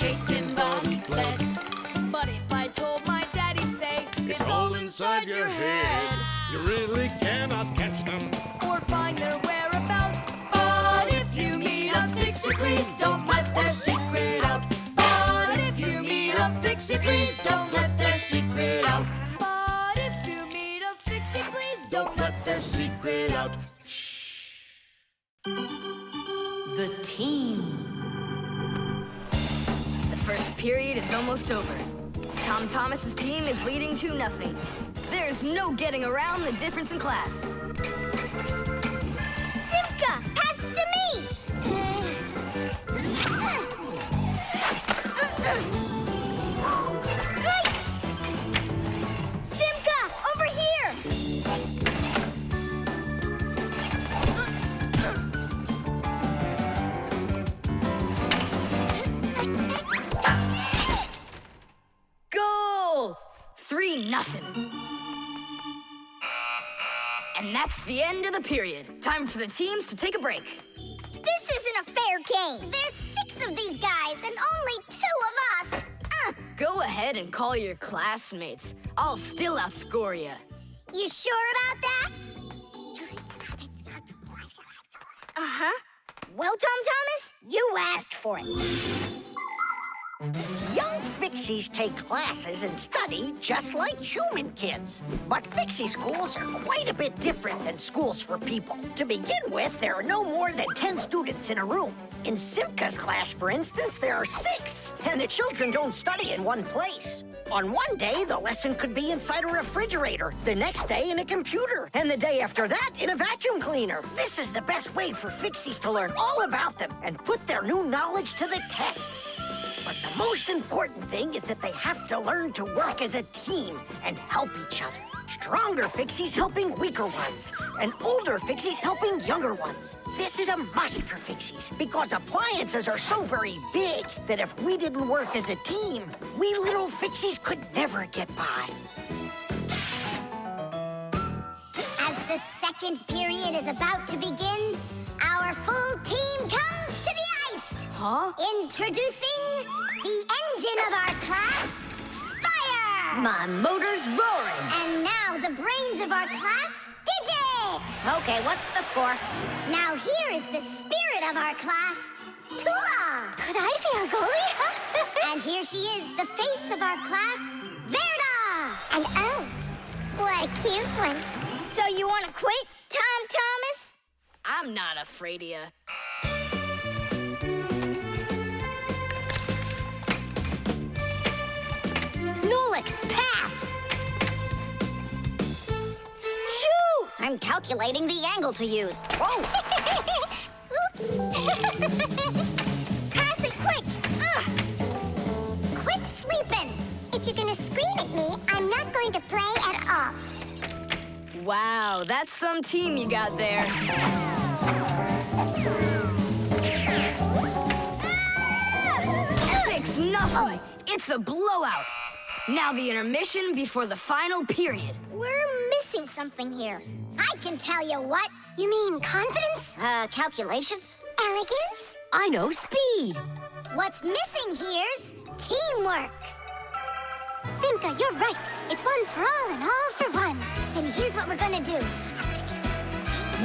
chased him, but he fled. But if I told my dad, he'd say, it's all inside your head. You really cannot catch them or find their whereabouts. But if you meet a Fixie, please don't let their secret out. But if you meet a Fixie, please don't let their secret out. But if you meet a Fixie, please don't let their secret out. The team. The first period is almost over. Tom Thomas's team is leading 2-0. There's no getting around the difference in class. Simka, pass to me! Simka, over here! Goal! 3-0. And that's the end of the period. Time for the teams to take a break. This isn't a fair game. There's 6 of these guys and only 2 of us. Go ahead and call your classmates. I'll still outscore you. You sure about that? Uh-huh. Well, Tom Thomas, you asked for it. Young Fixies take classes and study just like human kids. But Fixie schools are quite a bit different than schools for people. To begin with, there are no more than 10 students in a room. In Simka's class, for instance, there are 6, and the children don't study in one place. On one day, the lesson could be inside a refrigerator, the next day in a computer, and the day after that in a vacuum cleaner. This is the best way for Fixies to learn all about them and put their new knowledge to the test. But the most important thing is that they have to learn to work as a team and help each other. Stronger Fixies helping weaker ones, and older Fixies helping younger ones. This is a must for Fixies, because appliances are so very big that if we didn't work as a team, we little Fixies could never get by. As the second period is about to begin, our full team comes to the ice. Huh? Introducing the engine of our class, Fire! My motor's roaring. And now the brains of our class, Digit! Okay, what's the score? Now here is the spirit of our class, Tula! Could I be our goalie? And here she is, the face of our class, Verda! And oh, what a cute one. So you want to quit, Tom Thomas? I'm not afraid of you. Nolik, pass! Shoot! I'm calculating the angle to use. Whoa! Oops! Pass it quick! Quit sleeping! If you're gonna scream at me, I'm not going to play at all. Wow, that's some team you got there. 6-0. It's a blowout. Now the intermission before the final period. We're missing something here. I can tell you what. You mean confidence? Calculations? Elegance? I know speed. What's missing here's teamwork. Simka, you're right. It's one for all and all for one. Then here's what we're gonna do.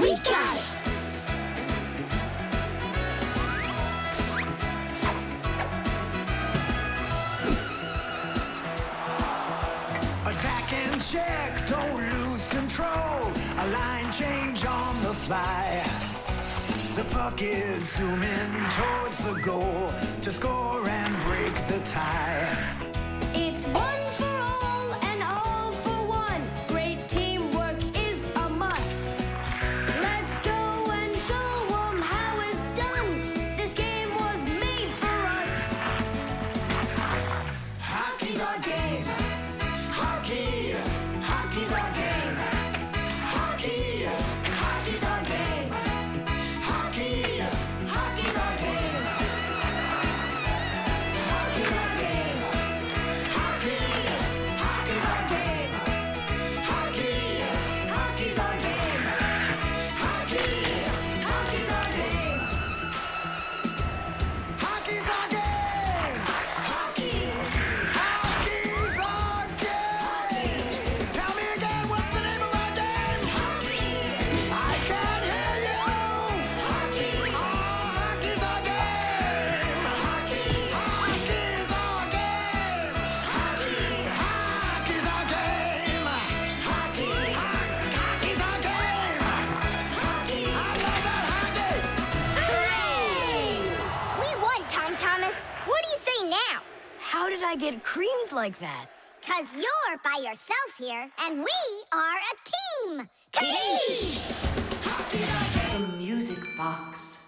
We got it! Attack and check, don't lose control. A line change on the fly. The puck is zooming towards the goal to score and break the tie. It's one for all and all for one. Great teamwork is a must. Let's go and show 'em how it's done. This game was made for us. Hockey's our game. Hockey, hockey's our game. Hockey, hockey's our game. Hockey, hockey's our game. Hockey's our game. how did I get creamed like that? 'Cause you're by yourself here, and we are a team! The music box.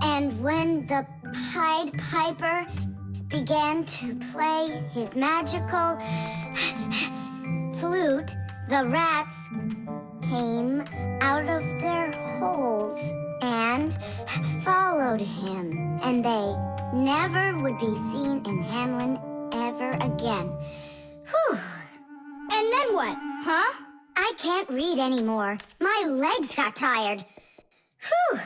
And when the Pied Piper began to play his magical flute, the rats came out of their holes and followed him. And they never would be seen in Hamlin ever again. Whew. And then what, huh? I can't read anymore. My legs got tired. Whew.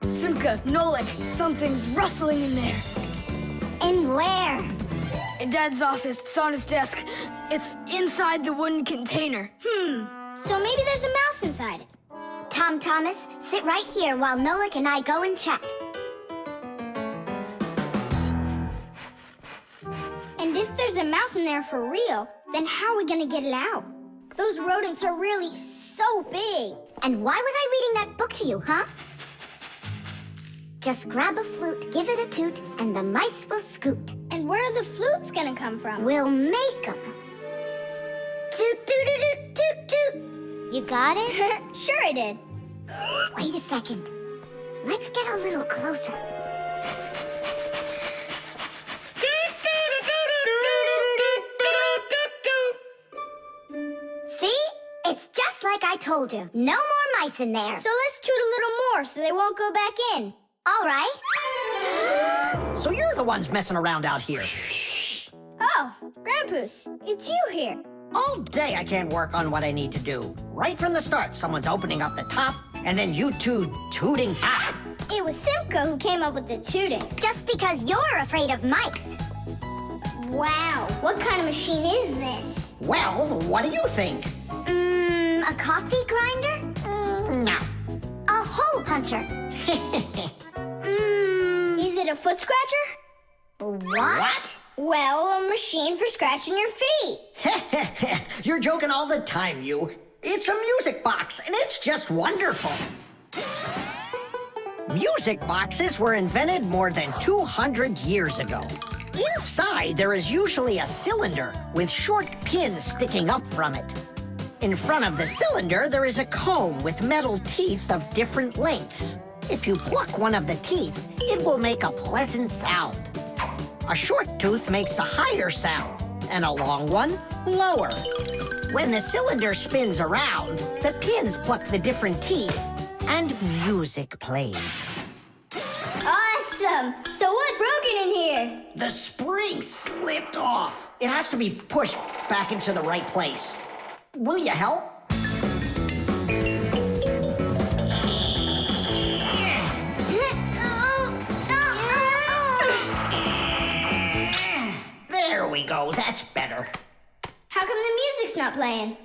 Simka, Nolik, something's rustling in there. In where? In Dad's office, it's on his desk. It's inside the wooden container. So maybe there's a mouse inside it. Tom Thomas, sit right here while Nolik and I go and check. And if there's a mouse in there for real, then how are we gonna get it out? Those rodents are really so big. And why was I reading that book to you, huh? Just grab a flute, give it a toot, and the mice will scoot. And where are the flutes gonna come from? We'll make them. Toot, toot, toot, toot, toot, toot. You got it? Sure I did. Wait a second. Let's get a little closer. See? It's just like I told you. No more mice in there. So let's toot a little more so they won't go back in. All right. So you're the ones messing around out here. Oh, Grandpoos, it's you here. All day I can't work on what I need to do. Right from the start, someone's opening up the top, and then you two tooting. It was Simka who came up with the tooting. Just because you're afraid of mice. Wow, what kind of machine is this? Well, what do you think? A coffee grinder? No. A hole puncher? Is it a foot scratcher? What? Well, a machine for scratching your feet. You're joking all the time, you. It's a music box, and it's just wonderful. Music boxes were invented more than 200 years ago. Inside, there is usually a cylinder with short pins sticking up from it. In front of the cylinder, there is a comb with metal teeth of different lengths. If you pluck one of the teeth, it will make a pleasant sound. A short tooth makes a higher sound, and a long one, lower. When the cylinder spins around, the pins pluck the different teeth, and music plays. Awesome! So what's broken in here? The spring slipped off. It has to be pushed back into the right place. Will you help? There we go, that's better. How come the music's not playing?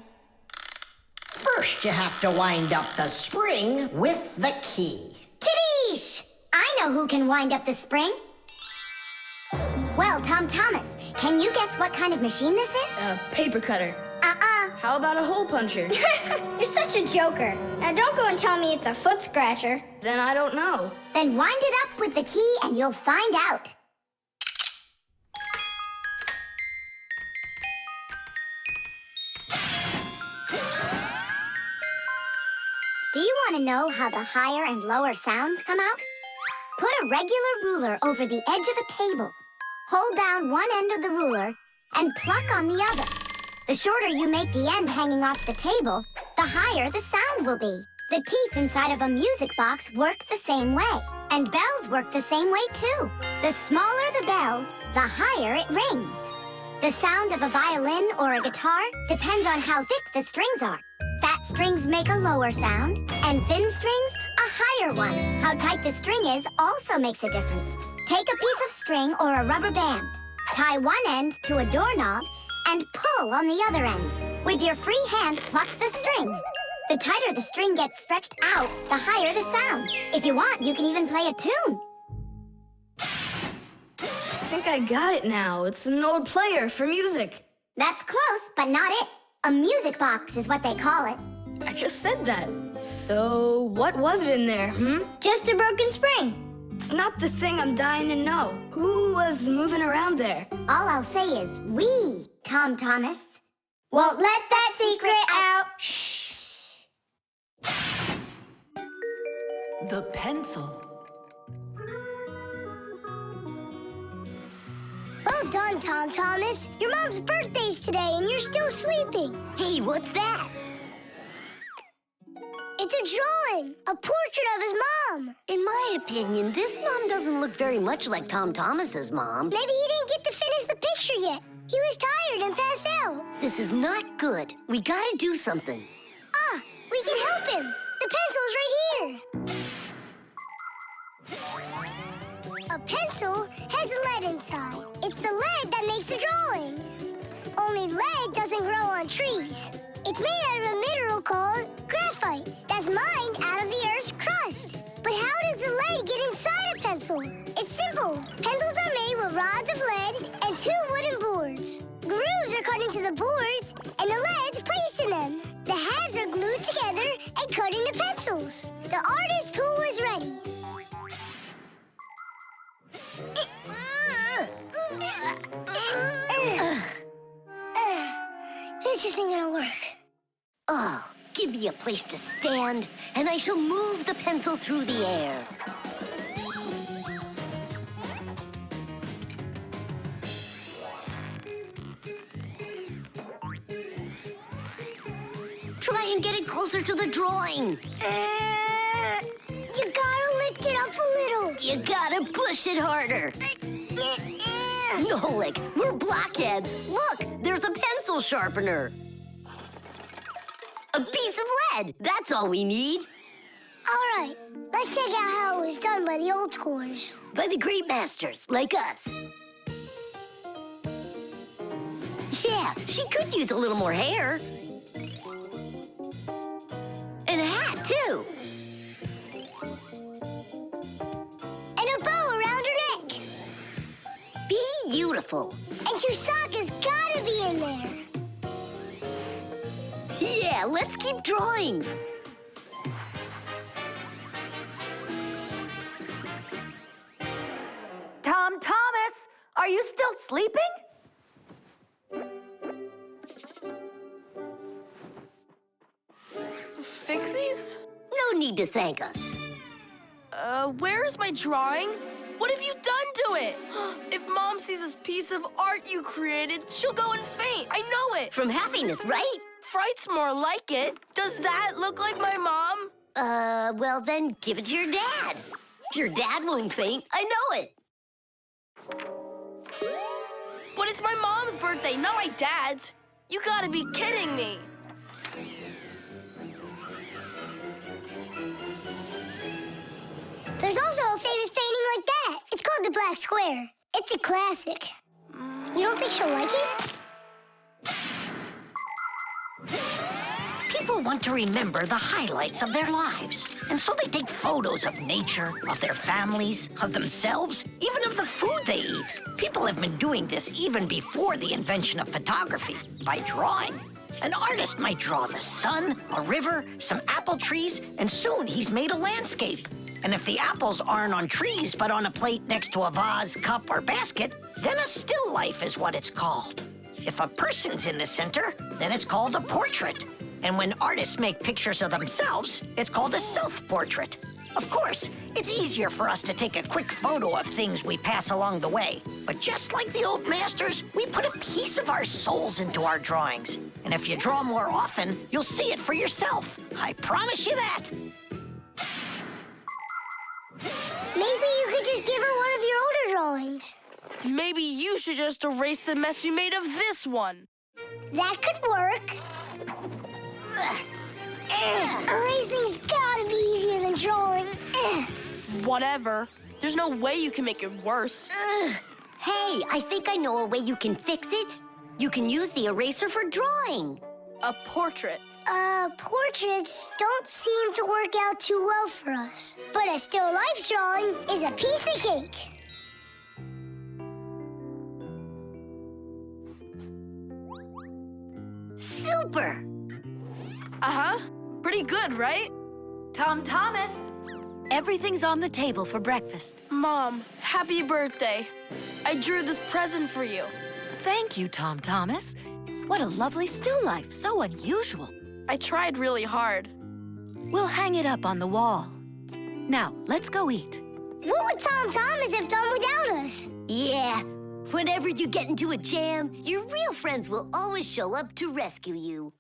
First, you have to wind up the spring with the key. Tidish! I know who can wind up the spring. Well, Tom Thomas, can you guess what kind of machine this is? A paper cutter. How about a hole puncher? You're such a joker. Now don't go and tell me it's a foot scratcher. Then I don't know. Then wind it up with the key and you'll find out. Do you want to know how the higher and lower sounds come out? Put a regular ruler over the edge of a table. Hold down one end of the ruler and pluck on the other. The shorter you make the end hanging off the table, the higher the sound will be. The teeth inside of a music box work the same way. And bells work the same way too. The smaller the bell, the higher it rings. The sound of a violin or a guitar depends on how thick the strings are. Fat strings make a lower sound, and thin strings, a higher one. How tight the string is also makes a difference. Take a piece of string or a rubber band. Tie one end to a doorknob and pull on the other end. With your free hand, pluck the string. The tighter the string gets stretched out, the higher the sound. If you want, you can even play a tune. I think I got it now. It's an old player for music. That's close, but not it. A music box is what they call it. I just said that. So, what was it in there, Just a broken spring. It's not the thing I'm dying to know. Who was moving around there? All I'll say is we, Tom Thomas, won't let that secret out. Shh. The pencil. Well done, Tom Thomas. Your mom's birthday's today and you're still sleeping. Hey, what's that? It's a drawing, a portrait of his mom. In my opinion, this mom doesn't look very much like Tom Thomas's mom. Maybe he didn't get to finish the picture yet. He was tired and passed out. This is not good. We gotta do something. Ah, we can help him. The pencil's right here. A pencil has lead inside. It's the lead that makes the drawing. Only lead doesn't grow on trees. It's made out of a mineral called graphite that's mined out of the Earth's crust. But how does the lead get inside a pencil? It's simple. Pencils are made with rods of lead and 2 wooden boards. Grooves are cut into the boards, and the lead's placed in them. The halves are glued together and cut into pencils. The artist's tool is ready. This isn't gonna work. Oh, give me a place to stand, and I shall move the pencil through the air. Try and get it closer to the drawing. You gotta lift it up a little. You gotta push it harder. Nolik, we're blockheads. Look, there's a pencil sharpener. A piece of lead. That's all we need. All right, let's check out how it was done by the old schoolers. By the great masters, like us. Yeah, she could use a little more hair. And a hat, too. And a bow around her neck. Beautiful. And your sock has gotta be in there. Yeah, let's keep drawing. Tom Thomas, are you still sleeping? Fixies? No need to thank us. Where is my drawing? What have you done to it? If Mom sees this piece of art you created, she'll go and faint. I know it. From happiness, right? Fright's more like it. Does that look like my mom? Well then, give it to your dad. Your dad won't faint, I know it. But it's my mom's birthday, not my dad's. You gotta be kidding me. There's also a famous painting like that. It's called the Black Square. It's a classic. You don't think she'll like it? People want to remember the highlights of their lives. And so they take photos of nature, of their families, of themselves, even of the food they eat. People have been doing this even before the invention of photography, by drawing. An artist might draw the sun, a river, some apple trees, and soon he's made a landscape. And if the apples aren't on trees, but on a plate next to a vase, cup, or basket, then a still life is what it's called. If a person's in the center, then it's called a portrait. And when artists make pictures of themselves, it's called a self-portrait. Of course, it's easier for us to take a quick photo of things we pass along the way. But just like the old masters, we put a piece of our souls into our drawings. And if you draw more often, you'll see it for yourself. I promise you that. Maybe you could just give her one of your older drawings. Maybe you should just erase the mess you made of this one. That could work. Erasing's gotta be easier than drawing. Whatever. There's no way you can make it worse. Hey, I think I know a way you can fix it. You can use the eraser for drawing. A portrait. Portraits don't seem to work out too well for us. But a still life drawing is a piece of cake. super. Uh-huh. Pretty good, right? Tom Thomas, everything's on the table for breakfast. Mom, happy birthday. I drew this present for you. Thank you, Tom Thomas. What a lovely still life, so unusual. I tried really hard. We'll hang it up on the wall. Now, let's go eat. What would Tom Thomas have done without us? Yeah, whenever you get into a jam, your real friends will always show up to rescue you.